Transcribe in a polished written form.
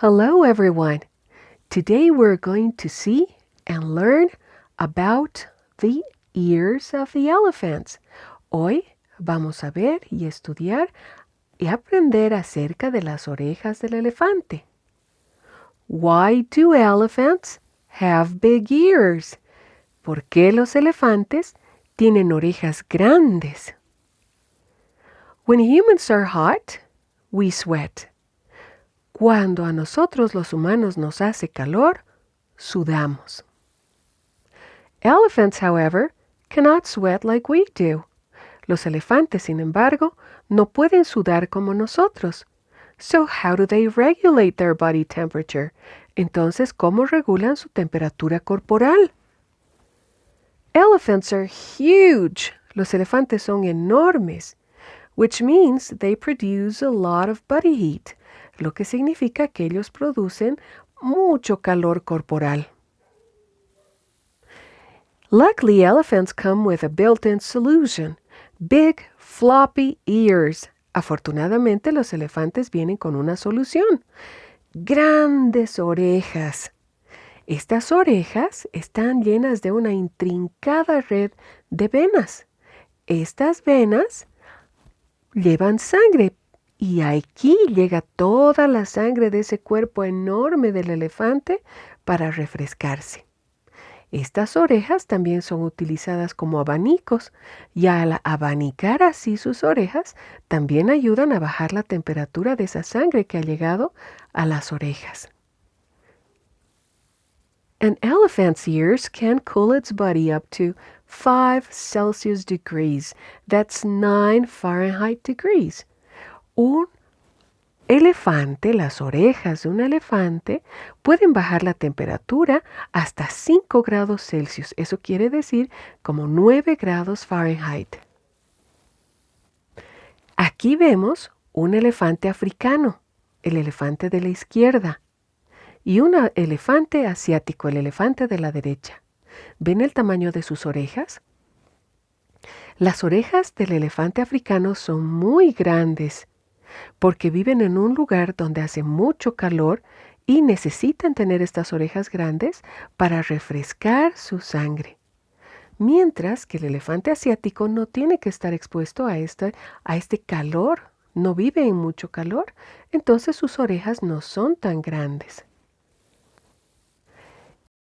Hello, everyone. Today we're going to see and learn about the ears of the elephants. Hoy vamos a ver y estudiar y aprender acerca de las orejas del elefante. Why do elephants have big ears? ¿Por qué los elefantes tienen orejas grandes? When humans are hot, we sweat. Cuando a nosotros los humanos nos hace calor, sudamos. Elephants, however, cannot sweat like we do. Los elefantes, sin embargo, no pueden sudar como nosotros. So how do they regulate their body temperature? Entonces, ¿cómo regulan su temperatura corporal? Elephants are huge. Los elefantes son enormes, which means they produce a lot of body heat, lo que significa que ellos producen mucho calor corporal. Luckily, elephants come with a built-in solution, big floppy ears. Afortunadamente, los elefantes vienen con una solución, grandes orejas. Estas orejas están llenas de una intrincada red de venas. Estas venas llevan sangre y aquí llega toda la sangre de ese cuerpo enorme del elefante para refrescarse. Estas orejas también son utilizadas como abanicos y al abanicar así sus orejas también ayudan a bajar la temperatura de esa sangre que ha llegado a las orejas. An elephant's ears can cool its body up to 5 Celsius degrees. That's 9 Fahrenheit degrees. Un elefante, las orejas de un elefante pueden bajar la temperatura hasta 5 grados Celsius. Eso quiere decir como 9 grados Fahrenheit. Aquí vemos un elefante africano, el elefante de la izquierda, y un elefante asiático, el elefante de la derecha. ¿Ven el tamaño de sus orejas? Las orejas del elefante africano son muy grandes porque viven en un lugar donde hace mucho calor y necesitan tener estas orejas grandes para refrescar su sangre. Mientras que el elefante asiático no tiene que estar expuesto a este calor, no vive en mucho calor, entonces sus orejas no son tan grandes.